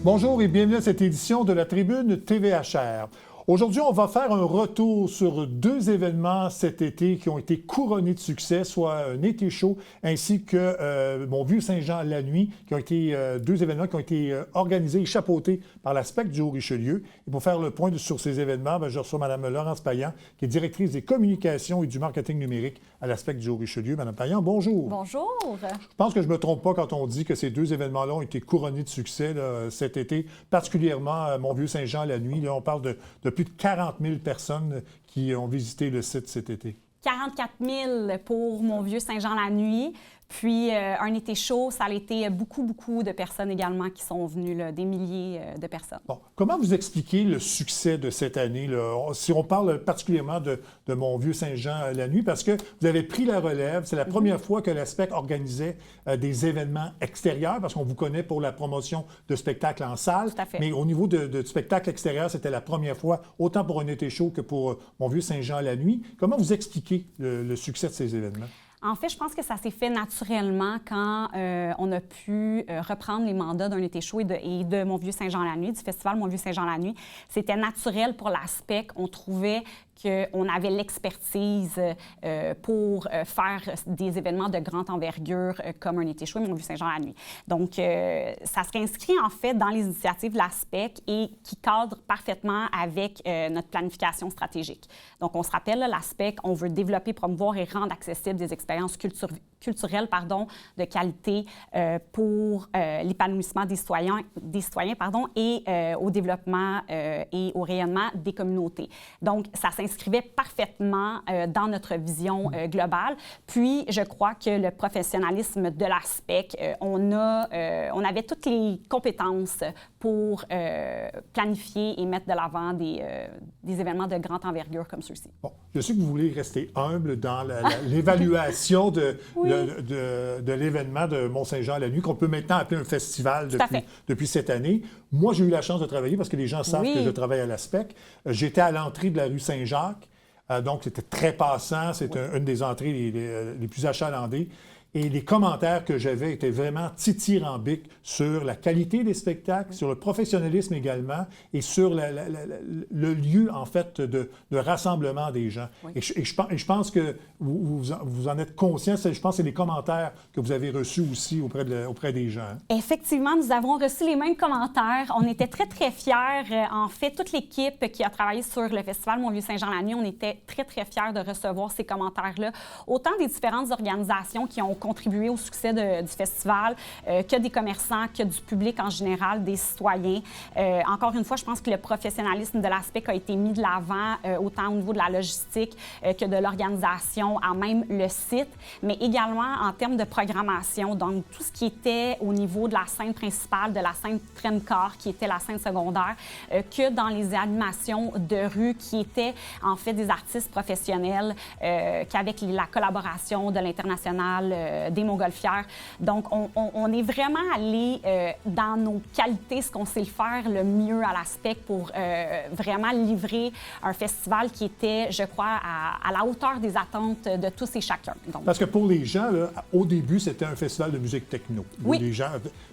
Bonjour et bienvenue à cette édition de la Tribune TVHR. Aujourd'hui, on va faire un retour sur deux événements cet été qui ont été couronnés de succès, soit un été chaud ainsi que mon vieux Saint-Jean la nuit, qui ont été deux événements qui ont été organisés et chapeautés par la SPEC du Haut-Richelieu. Et pour faire le point sur ces événements, je reçois Mme Laurence Payan, qui est directrice des communications et du marketing numérique à la SPEC du Haut-Richelieu. Mme Payan, bonjour. Bonjour. Je pense que je ne me trompe pas quand on dit que ces deux événements-là ont été couronnés de succès cet été, particulièrement mon vieux Saint-Jean la nuit. Là, on parle de plus de 40 000 personnes qui ont visité le site cet été. 44 000 pour mon vieux Saint-Jean la nuit. Puis, un été chaud, ça a été beaucoup de personnes également qui sont venues, là, des milliers de personnes. Bon. Comment vous expliquez le succès de cette année, là? Si on parle particulièrement de mon vieux Saint-Jean la nuit, parce que vous avez pris la relève, c'est la première fois que la SPEC organisait des événements extérieurs, parce qu'on vous connaît pour la promotion de spectacles en salle. Tout à fait. Mais au niveau de spectacles extérieurs, c'était la première fois, autant pour un été chaud que pour mon vieux Saint-Jean la nuit. Comment vous expliquez le succès de ces événements? En fait, je pense que ça s'est fait naturellement quand on a pu reprendre les mandats d'un été chaud et de Mon Vieux Saint-Jean la nuit, du festival Mon Vieux Saint-Jean la nuit. C'était naturel pour la SPEC. On trouvait qu'on avait l'expertise pour faire des événements de grande envergure comme un été chaud et Mon Vieux Saint-Jean la nuit. Donc, ça s'inscrit en fait dans les initiatives de la SPEC et qui cadre parfaitement avec notre planification stratégique. Donc, on se rappelle, là, la SPEC, on veut développer, promouvoir et rendre accessibles des expériences culturelles de qualité pour l'épanouissement des citoyens et au développement et au rayonnement des communautés. Donc, ça s'inscrivait parfaitement dans notre vision globale. Puis, je crois que le professionnalisme de la SPEC, on avait toutes les compétences pour planifier et mettre de l'avant des événements de grande envergure comme ceux-ci. Bon, je sais que vous voulez rester humble dans l'évaluation de l'événement de Mont-Saint-Jean la nuit, qu'on peut maintenant appeler un festival depuis cette année. Moi, j'ai eu la chance de travailler, parce que les gens savent que je travaille à la SPEC. J'étais à l'entrée de la rue Saint-Jacques, donc c'était très passant, c'était une des entrées les plus achalandées. Et les commentaires que j'avais étaient vraiment dithyrambiques sur la qualité des spectacles, sur le professionnalisme également, et sur le lieu, en fait, de rassemblement des gens. Oui. Et je pense que vous en êtes conscient. Je pense que c'est les commentaires que vous avez reçus aussi auprès des gens. Effectivement, nous avons reçu les mêmes commentaires. On était très fiers. En fait, toute l'équipe qui a travaillé sur le festival Mon Vieux Saint-Jean la nuit, on était très fiers de recevoir ces commentaires-là. Autant des différentes organisations qui ont contribuer au succès du festival, que des commerçants, que du public en général, des citoyens. Encore une fois, je pense que le professionnalisme de la SPEC a été mis de l'avant, autant au niveau de la logistique que de l'organisation, à même le site, mais également en termes de programmation. Donc, tout ce qui était au niveau de la scène principale, de la scène Tramcar, qui était la scène secondaire, que dans les animations de rue, qui étaient en fait des artistes professionnels, qu'avec la collaboration de l'International des Montgolfières. Donc, on est vraiment allé dans nos qualités, ce qu'on sait faire le mieux à la SPEC pour vraiment livrer un festival qui était, je crois, à la hauteur des attentes de tous et chacun. Donc, parce que pour les gens, là, au début, c'était un festival de musique techno. Oui. Les gens...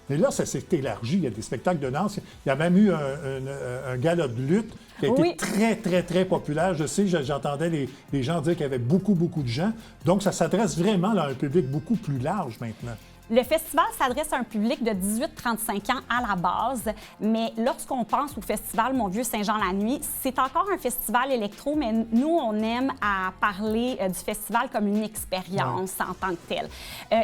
Mais là, ça s'est élargi. Il y a des spectacles de danse. Il y a même eu un gala de lutte qui a été très populaire. Je sais, j'entendais les gens dire qu'il y avait beaucoup de gens. Donc, ça s'adresse vraiment à un public beaucoup plus large maintenant. Le festival s'adresse à un public de 18-35 ans à la base, mais lorsqu'on pense au festival Mon Vieux Saint-Jean la nuit, c'est encore un festival électro, mais nous, on aime à parler du festival comme une expérience en tant que telle.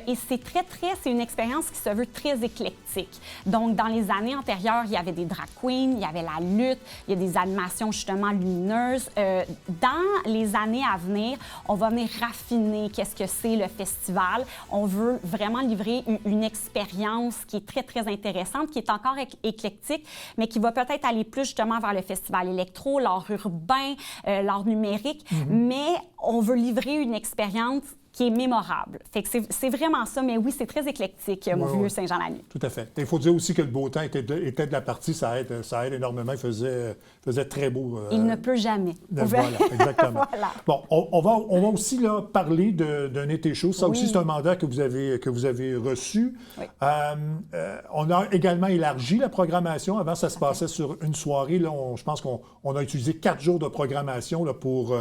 Et c'est une expérience qui se veut très éclectique. Donc, dans les années antérieures, il y avait des drag queens, il y avait la lutte, il y a des animations justement lumineuses. Dans les années à venir, on va venir raffiner qu'est-ce que c'est le festival. On veut vraiment livrer une expérience qui est très intéressante, qui est encore éclectique, mais qui va peut-être aller plus justement vers le festival électro, l'art urbain, l'art numérique. Mais on veut livrer une expérience qui est mémorable. Fait que c'est vraiment ça, mais oui, c'est très éclectique, mon vieux Saint-Jean-la-Nuit. Tout à fait. Il faut dire aussi que le beau temps était de la partie, ça aide énormément. Il faisait très beau. Il ne pleut jamais. Voilà, exactement. Voilà. Bon, on va aussi là, parler d'un été chaud. Ça aussi, c'est un mandat que vous avez reçu. Oui. On a également élargi la programmation. Avant, ça se passait sur une soirée. Là, je pense qu'on a utilisé 4 jours de programmation là, pour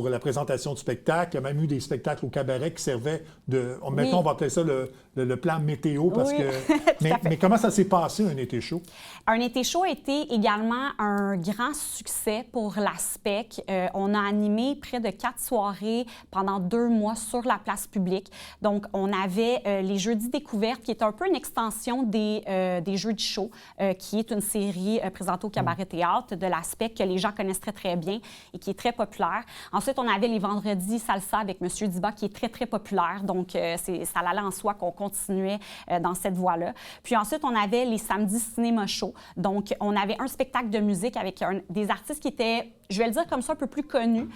la présentation du spectacle. Il y a même eu des spectacles au cabaret qui servaient de... Maintenant, on va appeler ça le plan météo. Parce que, mais comment ça s'est passé, un été chaud? Un été chaud a été également un grand succès pour la SPEC. On a animé près de 4 soirées pendant 2 mois sur la place publique. Donc, on avait les Jeudis découvertes, qui est un peu une extension des Jeudis chauds, qui est une série présentée au Cabaret Théâtre de la SPEC que les gens connaissent très, très bien et qui est très populaire. Ensuite, on avait les Vendredis salsa avec M. Diba, qui est très, très populaire. Donc, ça allait en soi qu'on continuait dans cette voie-là. Puis ensuite, on avait les Samedis cinéma show. Donc, on avait un spectacle de musique avec des artistes qui étaient, je vais le dire comme ça, un peu plus connus.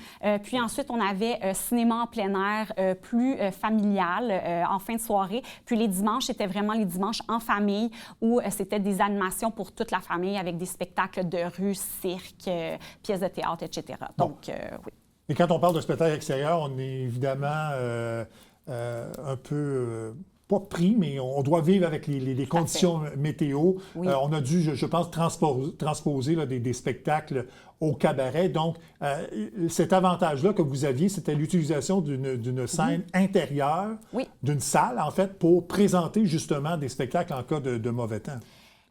Puis ensuite, on avait cinéma en plein air, plus familial, en fin de soirée. Puis les dimanches, c'était vraiment les dimanches en famille où c'était des animations pour toute la famille avec des spectacles de rue, cirque, pièces de théâtre, etc. Donc, oui. Et quand on parle de spectacle extérieur, on est évidemment un peu... pas pris, mais on doit vivre avec les conditions météo. Oui. On a dû, je pense, transposer là, des spectacles au cabaret. Donc, cet avantage-là que vous aviez, c'était l'utilisation d'une scène intérieure, d'une salle, en fait, pour présenter justement des spectacles en cas de mauvais temps.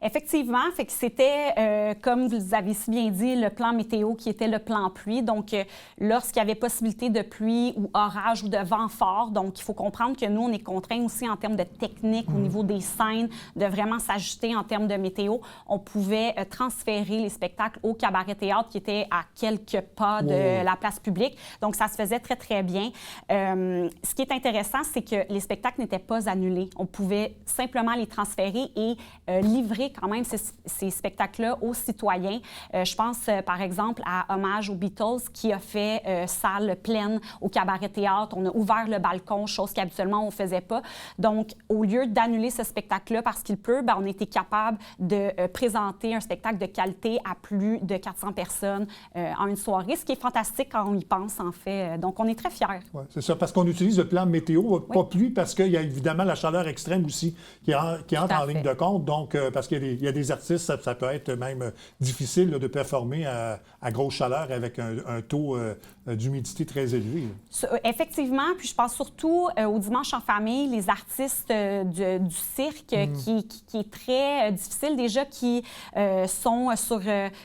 Effectivement, fait que c'était, comme vous avez si bien dit, le plan météo qui était le plan pluie. Donc, lorsqu'il y avait possibilité de pluie ou orage ou de vent fort, donc il faut comprendre que nous, on est contraints aussi en termes de technique au niveau des scènes, de vraiment s'ajuster en termes de météo. On pouvait transférer les spectacles au Cabaret Théâtre qui était à quelques pas de la place publique. Donc, ça se faisait très, très bien. Ce qui est intéressant, c'est que les spectacles n'étaient pas annulés. On pouvait simplement les transférer et livrer quand même ces spectacles-là aux citoyens. Je pense, par exemple, à Hommage aux Beatles qui a fait salle pleine au Cabaret Théâtre. On a ouvert le balcon, chose qu'habituellement on ne faisait pas. Donc, au lieu d'annuler ce spectacle-là parce qu'il pleut, bien, on était capable de présenter un spectacle de qualité à plus de 400 personnes en une soirée, ce qui est fantastique quand on y pense, en fait. Donc, on est très fiers. Oui, c'est ça, parce qu'on utilise le plan météo, pas pluie, parce qu'il y a évidemment la chaleur extrême aussi qui entre en ligne de compte. Donc, parce qu'il y a des artistes, ça peut être même difficile là, de performer à grosse chaleur avec un taux d'humidité très élevé. Effectivement, puis je pense surtout au dimanche en famille, les artistes du cirque qui est très difficile déjà, qui sont sur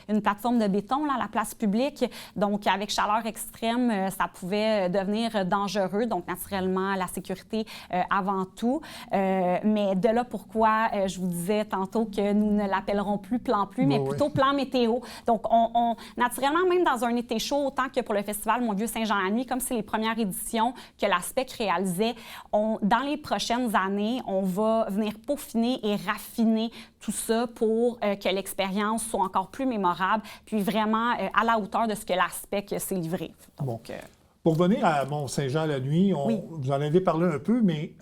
une plateforme de béton là, à la place publique. Donc, avec chaleur extrême, ça pouvait devenir dangereux. Donc, naturellement, la sécurité avant tout. Mais de là pourquoi je vous disais tantôt que nous ne l'appellerons plus plan pluie, mais plutôt plan météo. Donc, naturellement, même dans un été chaud, autant que pour le festival Mon Vieux Saint-Jean-la-Nuit, comme c'est les premières éditions que la SPEC réalisait, dans les prochaines années, on va venir peaufiner et raffiner tout ça pour que l'expérience soit encore plus mémorable, puis vraiment à la hauteur de ce que la SPEC s'est livré. Donc, pour revenir à Mont-Saint-Jean-la-Nuit, vous en avez parlé un peu, mais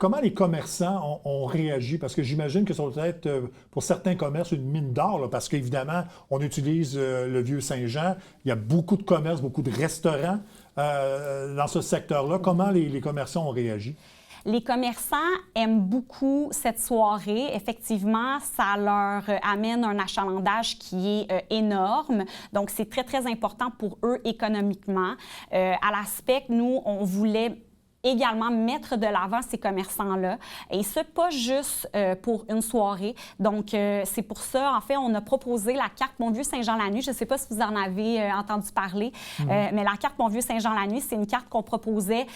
comment les commerçants ont réagi? Parce que j'imagine que ça doit être, pour certains commerces, une mine d'or, là, parce qu'évidemment, on utilise le Vieux-Saint-Jean. Il y a beaucoup de commerces, beaucoup de restaurants dans ce secteur-là. Comment les commerçants ont réagi? Les commerçants aiment beaucoup cette soirée. Effectivement, ça leur amène un achalandage qui est énorme. Donc, c'est très, très important pour eux économiquement. À la SPEC, nous, on voulait également mettre de l'avant ces commerçants-là. Et ce, pas juste pour une soirée. Donc, c'est pour ça, en fait, on a proposé la carte Mon Vieux Saint-Jean-la-Nuit. Je ne sais pas si vous en avez entendu parler, mais la carte Mon Vieux Saint-Jean-la-Nuit, c'est une carte qu'on proposait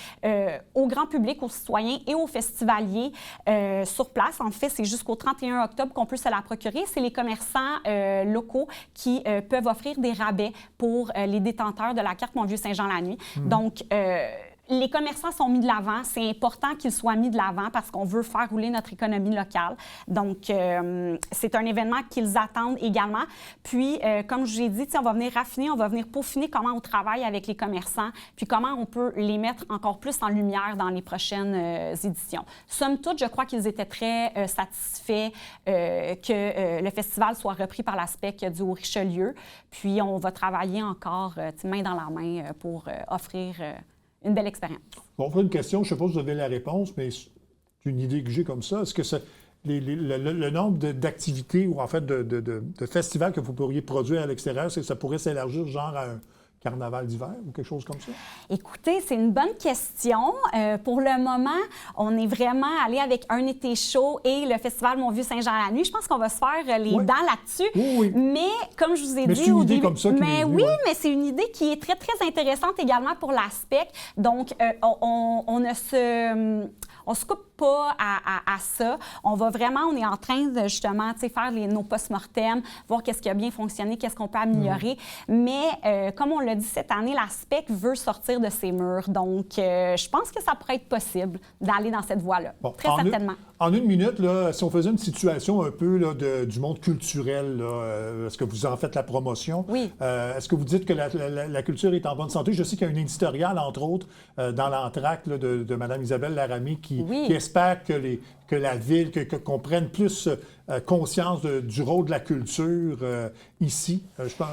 au grand public, aux citoyens et aux festivaliers sur place. En fait, c'est jusqu'au 31 octobre qu'on peut se la procurer. C'est les commerçants locaux qui peuvent offrir des rabais pour les détenteurs de la carte Mon Vieux Saint-Jean-la-Nuit. Donc, les commerçants sont mis de l'avant. C'est important qu'ils soient mis de l'avant parce qu'on veut faire rouler notre économie locale. Donc, c'est un événement qu'ils attendent également. Puis, comme je vous ai dit, on va venir raffiner, on va venir peaufiner comment on travaille avec les commerçants, puis comment on peut les mettre encore plus en lumière dans les prochaines éditions. Somme toute, je crois qu'ils étaient très satisfaits que le festival soit repris par l'ASPEC du Haut-Richelieu. Puis, on va travailler encore main dans la main pour offrir une belle expérience. Bon, on fera une question, je ne sais pas si vous avez la réponse, mais c'est une idée que j'ai comme ça. Est-ce que le nombre d'activités ou en fait de festivals que vous pourriez produire à l'extérieur, ça pourrait s'élargir genre à un carnaval d'hiver ou quelque chose comme ça? Écoutez, c'est une bonne question. Pour le moment, on est vraiment allé avec un été chaud et le festival Mont-Vieux-Saint-Jean-la-Nuit. Je pense qu'on va se faire les dents là-dessus. Oui. Mais comme je vous ai dit c'est une idée comme ça qui mais oui, mais c'est une idée qui est très, très intéressante également pour l'ASPEC. Donc, on ne se coupe pas à ça. On est en train de justement faire nos post-mortem, voir qu'est-ce qui a bien fonctionné, qu'est-ce qu'on peut améliorer. Mais comme on l'a dit cette année, l'ASPEC veut sortir de ses murs. Donc, je pense que ça pourrait être possible d'aller dans cette voie-là. Bon, très certainement. En une minute, là, si on faisait une situation un peu là, du monde culturel, là, est-ce que vous en faites la promotion? Oui. Est-ce que vous dites que la culture est en bonne santé? Je sais qu'il y a une éditoriale, entre autres, dans l'entracte de Mme Isabelle Laramie qui espère que la ville, qu'on prenne plus conscience du rôle de la culture ici. Je pense...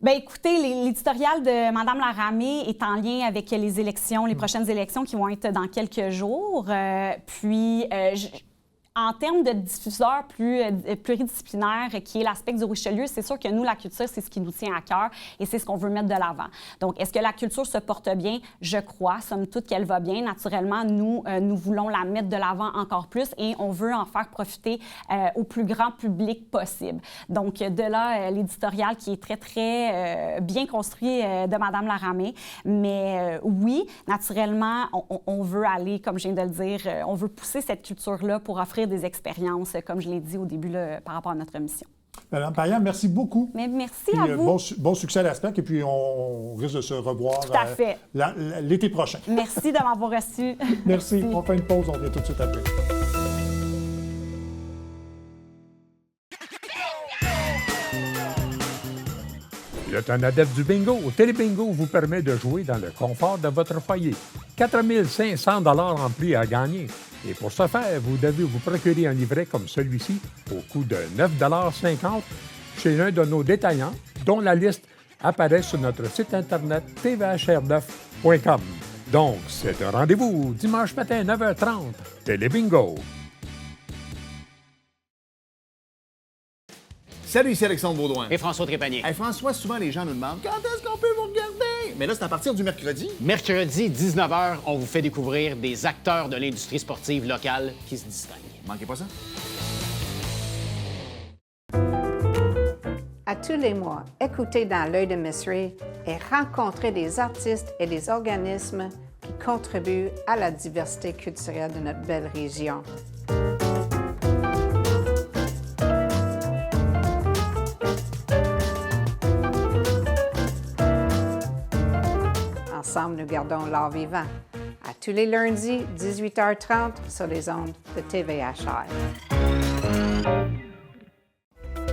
Bien, écoutez, l'éditorial de Mme Laramie est en lien avec les élections, les prochaines élections qui vont être dans quelques jours. En termes de diffuseurs pluridisciplinaires, qui est l'aspect du Richelieu, c'est sûr que nous, la culture, c'est ce qui nous tient à cœur et c'est ce qu'on veut mettre de l'avant. Donc, est-ce que la culture se porte bien? Je crois, somme toute, qu'elle va bien. Naturellement, nous voulons la mettre de l'avant encore plus et on veut en faire profiter au plus grand public possible. Donc, de là, l'éditorial qui est très, très bien construit de Mme Laramie. Mais oui, naturellement, on veut aller, comme je viens de le dire, on veut pousser cette culture-là pour offrir des expériences, comme je l'ai dit au début, là, par rapport à notre mission. Mme Payan, merci beaucoup. Mais merci à vous. Bon succès à l'ASPEC et puis on risque de se revoir tout à fait. L'été prochain. Merci de m'avoir reçu. Merci. On fait une pause, on revient tout de suite après. Vous êtes un adepte du bingo? Télébingo vous permet de jouer dans le confort de votre foyer. 4 500 $ en prix à gagner. Et pour ce faire, vous devez vous procurer un livret comme celui-ci au coût de 9,50 $ chez l'un de nos détaillants, dont la liste apparaît sur notre site internet tvhr9.com. Donc, c'est un rendez-vous dimanche matin 9h30. Télébingo. Salut, ici Alexandre Baudouin. Et François Trépanier. Hey, François, souvent les gens nous demandent quand est-ce qu'on peut vous regarder? Mais là, c'est à partir du mercredi. Mercredi, 19h, on vous fait découvrir des acteurs de l'industrie sportive locale qui se distinguent. Manquez pas ça. À tous les mois, écoutez Dans l'œil de Miss Ray et rencontrez des artistes et des organismes qui contribuent à la diversité culturelle de notre belle région. Ensemble, nous gardons l'art vivant. À tous les lundis, 18h30, sur les ondes de TVHR.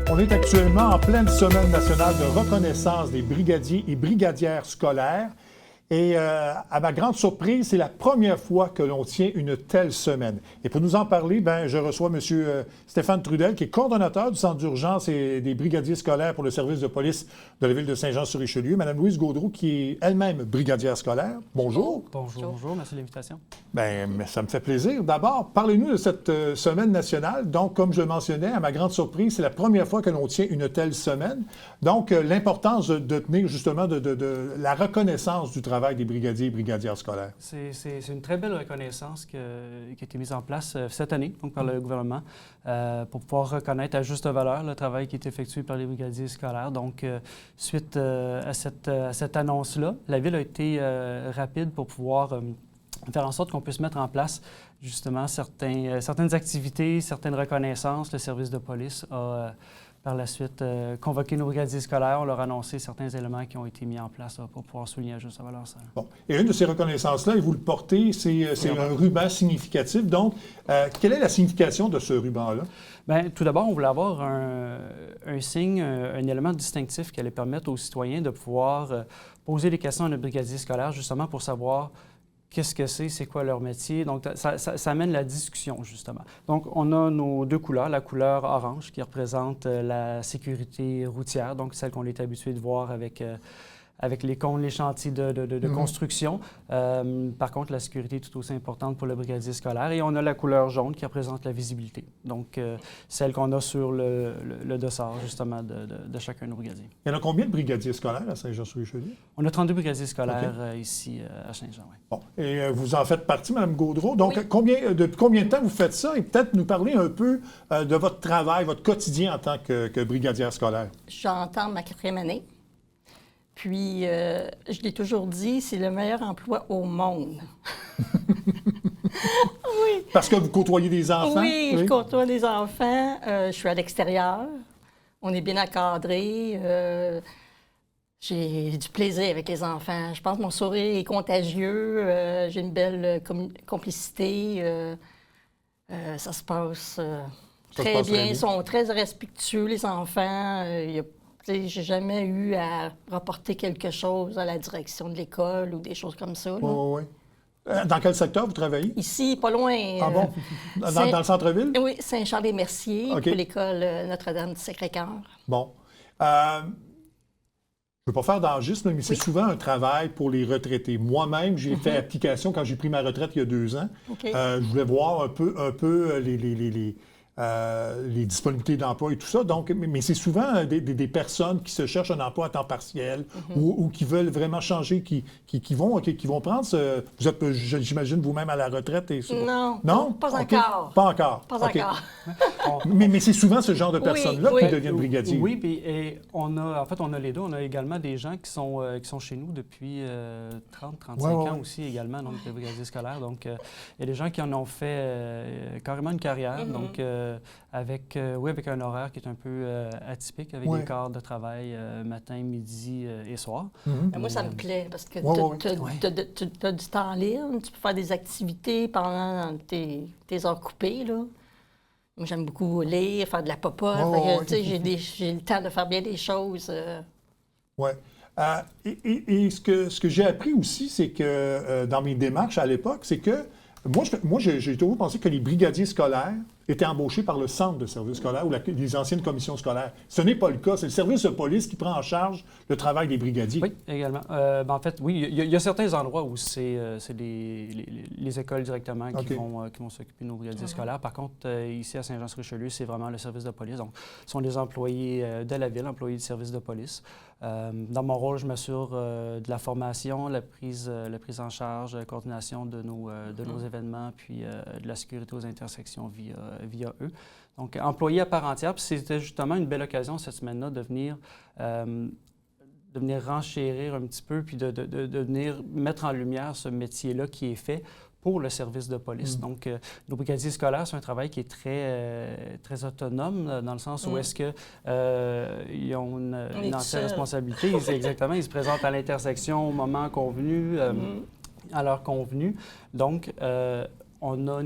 On est actuellement en pleine semaine nationale de reconnaissance des brigadiers et brigadières scolaires. Et à ma grande surprise, c'est la première fois que l'on tient une telle semaine. Et pour nous en parler, je reçois M. Stéphane Trudel, qui est coordonnateur du Centre d'urgence et des brigadiers scolaires pour le service de police de la ville de Saint-Jean-sur-Richelieu. Mme Louise Gaudreau, qui est elle-même brigadière scolaire. Bonjour. Bonjour, merci de l'invitation. Ça me fait plaisir. D'abord, parlez-nous de cette semaine nationale. Donc, comme je le mentionnais, à ma grande surprise, c'est la première fois que l'on tient une telle semaine. Donc, l'importance de tenir justement de la reconnaissance du travail des brigadiers et brigadières scolaires. C'est une très belle reconnaissance qui a été mise en place cette année donc par le gouvernement pour pouvoir reconnaître à juste valeur le travail qui est effectué par les brigadiers scolaires. Donc, suite à cette annonce-là, la Ville a été rapide pour pouvoir faire en sorte qu'on puisse mettre en place justement certaines activités, certaines reconnaissances. Le service de police a par la suite convoqué nos brigadiers scolaires. On leur a annoncé certains éléments qui ont été mis en place là, pour pouvoir souligner à juste valeur ça. Bon. Et une de ces reconnaissances-là, et vous le portez, c'est un ruban significatif. Donc, quelle est la signification de ce ruban-là? Bien, tout d'abord, on voulait avoir un signe, un élément distinctif qui allait permettre aux citoyens de pouvoir poser des questions à notre brigadier scolaire, justement pour savoir qu'est-ce que c'est quoi leur métier. Donc, ça amène la discussion, justement. Donc, on a nos deux couleurs. La couleur orange qui représente la sécurité routière, donc celle qu'on est habitué de voir avec les cônes, les chantiers de construction. Par contre, la sécurité est tout aussi importante pour le brigadier scolaire. Et on a la couleur jaune qui représente la visibilité. Donc, celle qu'on a sur le dossard, justement, de chacun de nos brigadiers. Il y en a combien de brigadiers scolaires à Saint-Jean-sur-Richelieu? On a 32 brigadiers scolaires ici à Saint-Jean, oui. Bon. Et vous en faites partie, Mme Gaudreault. Donc, depuis combien de temps vous faites ça? Et peut-être nous parler un peu de votre travail, votre quotidien en tant que brigadière scolaire. J'entends ma 4e année. Puis, je l'ai toujours dit, c'est le meilleur emploi au monde. Oui. Parce que vous côtoyez des enfants? Oui, je côtoie des enfants. Je suis à l'extérieur. On est bien encadré. J'ai du plaisir avec les enfants. Je pense que mon sourire est contagieux. J'ai une belle complicité. Ça se passe très bien. Ils sont très respectueux, les enfants. J'ai jamais eu à rapporter quelque chose à la direction de l'école ou des choses comme ça. Oui. Dans quel secteur vous travaillez? Ici, pas loin. Ah bon? Dans le centre-ville? Oui, Saint-Charles-des-Merciers, pour l'école Notre-Dame du Sacré-Cœur. Bon. Je ne veux pas faire d'angisme, mais c'est souvent un travail pour les retraités. Moi-même, j'ai fait application quand j'ai pris ma retraite il y a 2 ans. Je voulais voir un peu les disponibilités d'emploi et tout ça. Donc, mais c'est souvent des personnes qui se cherchent un emploi à temps partiel ou qui veulent vraiment changer, qui vont prendre ce... Vous êtes, j'imagine, vous-même à la retraite et ça. Non, pas encore. Pas encore. Pas encore. Mais c'est souvent ce genre de personnes-là qui deviennent brigadiers. Oui, et on a les deux. On a également des gens qui sont chez nous depuis 30-35 ans aussi également, donc les brigadiers scolaires. Donc, il y a des gens qui en ont fait carrément une carrière. Donc, avec un horaire qui est un peu atypique, avec des quarts de travail matin, midi et soir. Moi, ça me plaît parce que tu as du temps libre, tu peux faire des activités pendant tes heures coupées. Là. Moi, j'aime beaucoup lire, faire de la popote. J'ai le temps de faire bien des choses. Oui. Et ce que j'ai appris aussi, c'est que dans mes démarches à l'époque, c'est que moi, j'ai toujours pensé que les brigadiers scolaires étaient embauchés par le centre de service scolaire ou les anciennes commissions scolaires. Ce n'est pas le cas. C'est le service de police qui prend en charge le travail des brigadiers. Oui, également. En fait, oui, il y a certains endroits où c'est les écoles directement qui vont s'occuper de nos brigadiers scolaires. Par contre, ici à Saint-Jean-sur-Richelieu, c'est vraiment le service de police. Donc, ce sont des employés de la ville, employés du service de police. Dans mon rôle, je m'assure de la formation, la prise en charge, la coordination de nos événements, puis de la sécurité aux intersections via eux. Donc, employé à part entière. Puis c'était justement une belle occasion cette semaine-là de venir renchérir un petit peu, puis de venir mettre en lumière ce métier-là qui est fait pour le service de police. Donc, nos brigadiers scolaires, c'est un travail qui est très autonome, dans le sens où est-ce qu'ils ont une entière responsabilité. Ils se présentent à l'intersection au moment convenu, à l'heure convenue. Donc, on a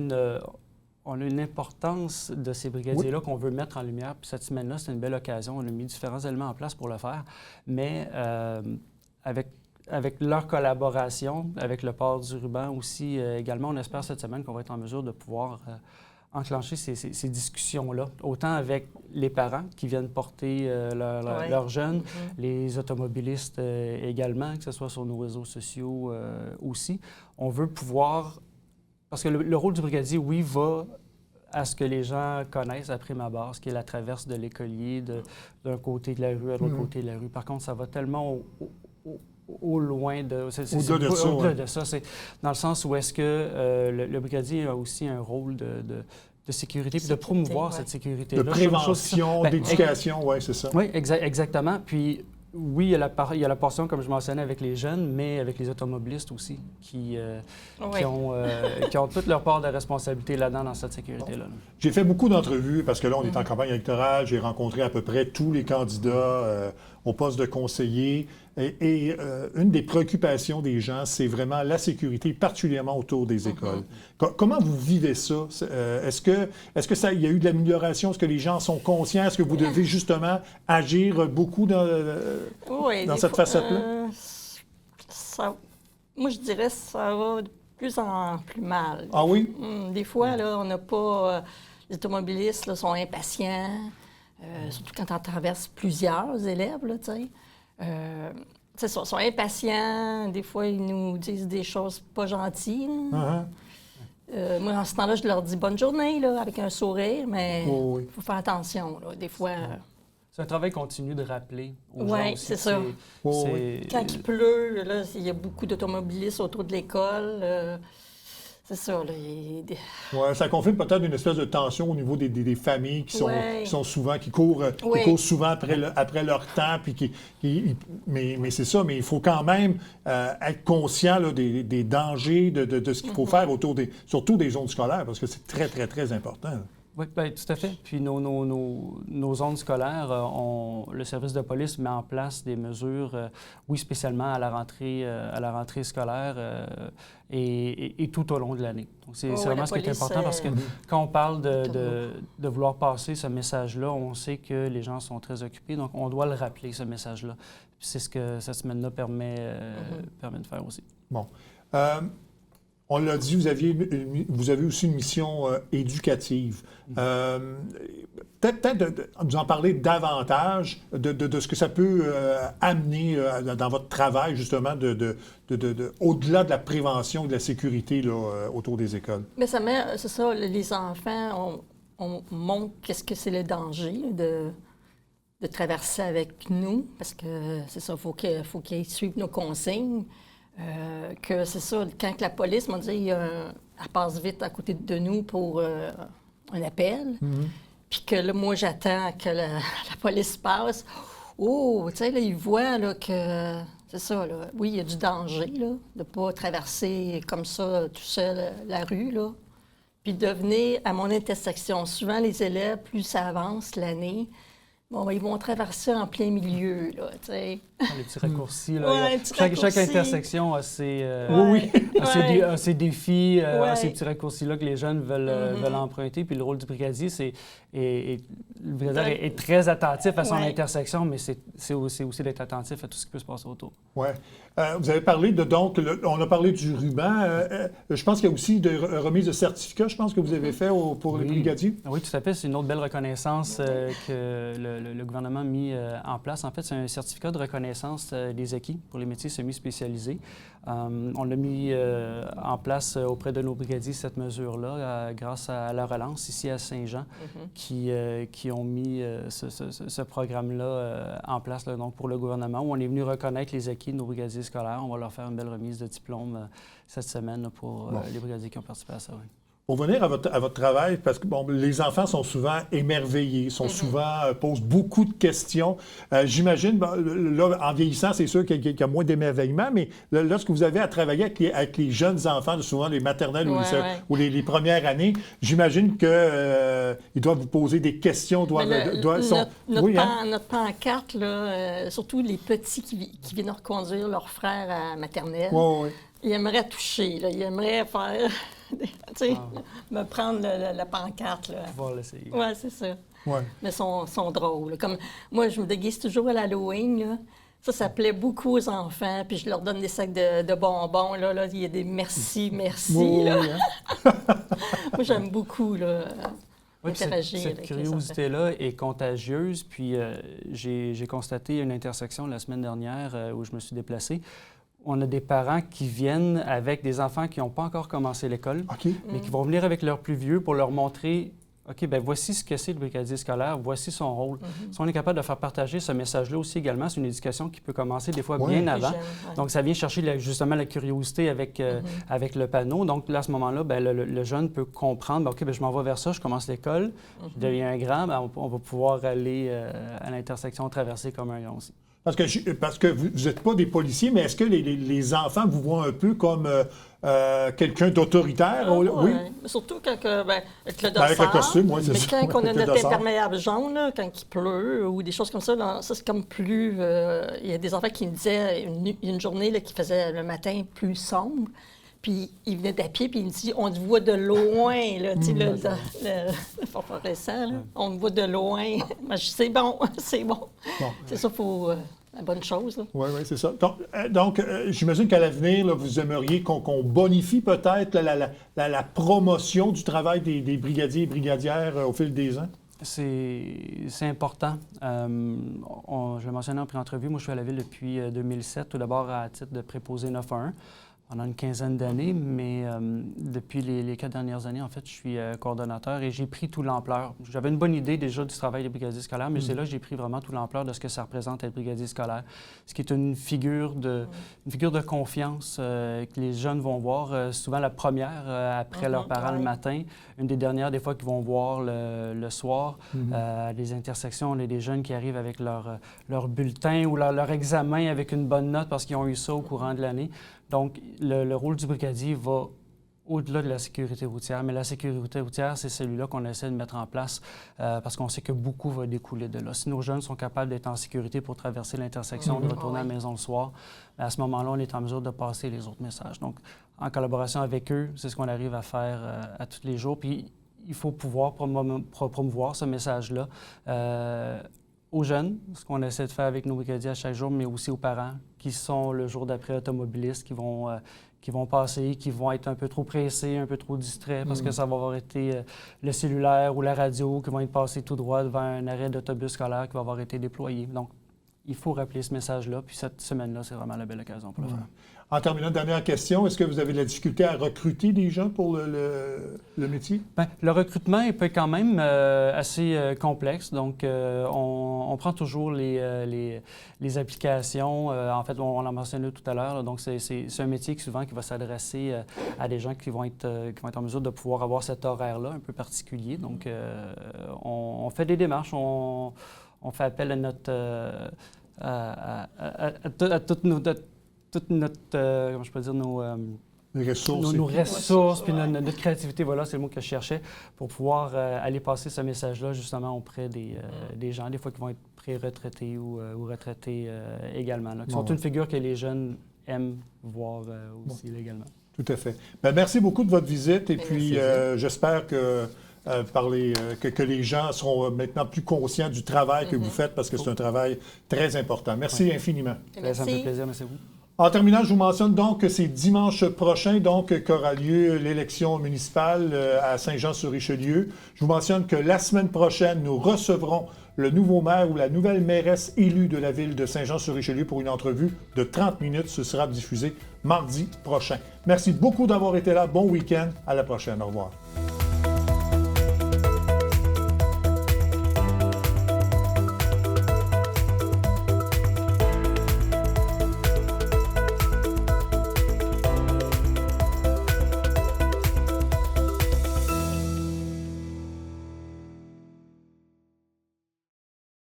une importance de ces brigadiers-là qu'on veut mettre en lumière. Puis cette semaine-là, c'est une belle occasion. On a mis différents éléments en place pour le faire, mais avec leur collaboration, avec le port du ruban aussi, également, on espère cette semaine qu'on va être en mesure de pouvoir enclencher ces discussions-là, autant avec les parents qui viennent porter leurs jeunes, les automobilistes également, que ce soit sur nos réseaux sociaux aussi. On veut pouvoir... Parce que le rôle du brigadier, oui, va à ce que les gens connaissent à prime abord, ce qui est la traverse de l'écolier d'un côté de la rue à l'autre côté de la rue. Par contre, ça va tellement au loin de... Au-delà de ça. C'est dans le sens où est-ce que le brigadier a aussi un rôle de sécurité, puis de promouvoir cette sécurité-là. De prévention, d'éducation, oui, c'est ça. Oui, exactement. Puis Oui, il y a la portion, comme je mentionnais, avec les jeunes, mais avec les automobilistes aussi, qui ont toute leur part de responsabilité là-dedans, dans cette sécurité-là. J'ai fait beaucoup d'entrevues, parce que là, on est en campagne électorale. J'ai rencontré à peu près tous les candidats au poste de conseiller. Et une des préoccupations des gens, c'est vraiment la sécurité, particulièrement autour des écoles. Comment vous vivez ça? Est-ce que ça, il y a eu de l'amélioration? Est-ce que les gens sont conscients? Est-ce que vous devez justement agir beaucoup dans cette facette-là? Moi, je dirais que ça va de plus en plus mal. Ah oui? Des fois, là, on n'a pas... les automobilistes là, sont impatients, surtout quand on traverse plusieurs élèves, là, tu sais. Ils sont impatients. Des fois, ils nous disent des choses pas gentilles. Moi, en ce temps-là, je leur dis bonne journée, là, avec un sourire, mais il faut faire attention. Là. Des fois... C'est un travail continu de rappeler aux gens aussi. Oui, c'est ça. Quand il pleut, là, il y a beaucoup d'automobilistes autour de l'école. C'est ça. Là, ça confirme peut-être une espèce de tension au niveau des familles qui courent souvent après leur temps. Mais c'est ça, mais il faut quand même être conscient là, des dangers de ce qu'il faut faire surtout des zones scolaires, parce que c'est très, très, très important. Là. Oui, bien, tout à fait. Puis nos zones scolaires, le service de police met en place des mesures, oui, spécialement à la rentrée scolaire et tout au long de l'année. Donc, c'est vraiment ce qui est important parce que quand on parle de vouloir passer ce message-là, on sait que les gens sont très occupés, donc on doit le rappeler, ce message-là. Puis c'est ce que cette semaine-là permet de faire aussi. Bon. On l'a dit, vous avez aussi une mission éducative. Peut-être de nous en parler davantage de ce que ça peut amener dans votre travail, justement, au-delà de la prévention et de la sécurité là, autour des écoles. Mais c'est ça, les enfants, on montre qu'est-ce que c'est le danger de traverser avec nous, parce que c'est ça, il faut qu'ils suivent nos consignes. Que c'est ça, quand la police m'a dit elle passe vite à côté de nous pour un appel, puis que là, moi, j'attends que la police passe. Oh, tu sais, là, ils voient là, que c'est ça, là. Oui, il y a du danger, là, de ne pas traverser comme ça tout seul la rue, là. Puis de venir à mon intersection. Souvent, les élèves, plus ça avance l'année, ils vont traverser en plein milieu, là, tu sais. Les petits raccourcis, là. Chaque intersection a ses défis, ces petits raccourcis-là que les jeunes veulent emprunter. Puis le rôle du brigadier, le brigadier est très attentif à son intersection, mais c'est aussi d'être attentif à tout ce qui peut se passer autour. Oui. Vous avez parlé on a parlé du ruban. Je pense qu'il y a aussi de remise de certificats, je pense, que vous avez fait pour les brigadiers. Oui, tout à fait. C'est une autre belle reconnaissance que le gouvernement a mis en place. En fait, c'est un certificat de reconnaissance des acquis pour les métiers semi-spécialisés. On l'a mis en place auprès de nos brigadiers, cette mesure-là, grâce à la relance ici à Saint-Jean, qui ont mis ce programme-là en place là, donc pour le gouvernement, où on est venu reconnaître les acquis de nos brigadiers scolaires. On va leur faire une belle remise de diplôme cette semaine là, pour les brigadiers qui ont participé à ça. Oui. Pour venir à votre travail, parce que les enfants sont souvent émerveillés, posent beaucoup de questions. J'imagine, là, en vieillissant, c'est sûr qu'il y a moins d'émerveillement, mais lorsque vous avez à travailler avec les jeunes enfants, souvent les maternelles ou les premières années, j'imagine qu'ils doivent vous poser des questions. Notre pancarte, là, surtout les petits qui viennent reconduire leur frère à maternelle, ils aimeraient toucher, là, ils aimeraient faire... me prendre la pancarte. Là. Pouvoir l'essayer. Oui, c'est ça. Ouais. Mais ils sont drôles. Comme moi, je me déguise toujours à l'Halloween. Là. Ça plaît beaucoup aux enfants. Puis je leur donne des sacs de bonbons. Là, il y a des merci. Là. Moi, j'aime beaucoup là, interagir. Cette curiosité-là est contagieuse. Puis j'ai constaté une intersection la semaine dernière où je me suis déplacé. On a des parents qui viennent avec des enfants qui n'ont pas encore commencé l'école, mais qui vont venir avec leurs plus vieux pour leur montrer, OK, bien voici ce que c'est le brigadier scolaire, voici son rôle. Si on est capable de faire partager ce message-là aussi également, c'est une éducation qui peut commencer des fois bien avant. Donc, ça vient chercher justement la curiosité avec le panneau. Donc, là, à ce moment-là, bien, le jeune peut comprendre, OK, bien, je m'en vais vers ça, je commence l'école, je deviens un grand, bien, on va pouvoir aller à l'intersection traverser comme un grand aussi. Parce que vous n'êtes pas des policiers, mais est-ce que les enfants vous voient un peu comme quelqu'un d'autoritaire? Oui. Surtout quand, avec le dossard. Avec le costume, oui, c'est ça. Mais quand on a Avec le notre dossard. imperméable jaune, là, quand il pleut ou des choses comme ça, là, ça c'est comme plus... Il y a des enfants qui me disaient une journée là, qui faisait le matin plus sombre. Puis il venait d'à pied, puis il me dit, on te voit de loin, là, tu sais, le phosphorescent, là. On te voit de loin. Mais c'est bon, c'est bon. C'est ça, il faut... la bonne chose, là. Oui, c'est ça. Donc j'imagine qu'à l'avenir, là, vous aimeriez qu'on bonifie peut-être la promotion du travail des brigadiers et brigadières au fil des ans? C'est important. Je l'ai mentionné en pré-entrevue, moi je suis à la Ville depuis 2007, tout d'abord à titre de préposé 911. Pendant une quinzaine d'années, mais depuis les 4 dernières années, en fait, je suis coordonnateur et j'ai pris toute l'ampleur. J'avais une bonne idée déjà du travail des brigadiers scolaires, mais c'est là que j'ai pris vraiment toute l'ampleur de ce que ça représente être brigadier scolaire. Ce qui est une figure de confiance que les jeunes vont voir, souvent la première après leurs parents le matin, une des dernières des fois qu'ils vont voir le soir. À des intersections, on a des jeunes qui arrivent avec leur bulletin ou leur examen avec une bonne note parce qu'ils ont eu ça au courant de l'année. Donc, le rôle du brigadier va au-delà de la sécurité routière. Mais la sécurité routière, c'est celui-là qu'on essaie de mettre en place parce qu'on sait que beaucoup va découler de là. Si nos jeunes sont capables d'être en sécurité pour traverser l'intersection, de retourner à la maison le soir, à ce moment-là, on est en mesure de passer les autres messages. Donc, en collaboration avec eux, c'est ce qu'on arrive à faire à tous les jours. Puis, il faut pouvoir promouvoir ce message-là aux jeunes, ce qu'on essaie de faire avec nos brigadiers à chaque jour, mais aussi aux parents qui sont le jour d'après automobilistes, qui vont passer, qui vont être un peu trop pressés, un peu trop distraits parce que ça va avoir été le cellulaire ou la radio qui vont être passés tout droit devant un arrêt d'autobus scolaire qui va avoir été déployé. Donc, il faut rappeler ce message-là, puis cette semaine-là, c'est vraiment la belle occasion pour le faire. En terminant, dernière question, est-ce que vous avez de la difficulté à recruter des gens pour le métier? Bien, le recrutement il peut être quand même assez complexe. Donc, on prend toujours les applications. En fait, on l'a mentionné tout à l'heure. Là, donc, c'est un métier qui souvent qui va s'adresser à des gens qui vont être en mesure de pouvoir avoir cet horaire-là un peu particulier. Donc, on fait des démarches. On fait appel à toute notre, comment je peux dire, nos ressources, puis notre créativité, voilà, c'est le mot que je cherchais, pour pouvoir aller passer ce message-là justement auprès des gens, des fois qui vont être pré-retraités ou retraités également, là, qui sont une figure que les jeunes aiment voir aussi également. Tout à fait. Bien, merci beaucoup de votre visite et puis j'espère que les gens seront maintenant plus conscients du travail que vous faites parce que c'est un travail très important. Merci infiniment. Ça me fait plaisir, merci à vous. En terminant, je vous mentionne donc que c'est dimanche prochain qu'aura lieu l'élection municipale à Saint-Jean-sur-Richelieu. Je vous mentionne que la semaine prochaine, nous recevrons le nouveau maire ou la nouvelle mairesse élue de la ville de Saint-Jean-sur-Richelieu pour une entrevue de 30 minutes. Ce sera diffusé mardi prochain. Merci beaucoup d'avoir été là. Bon week-end. À la prochaine. Au revoir.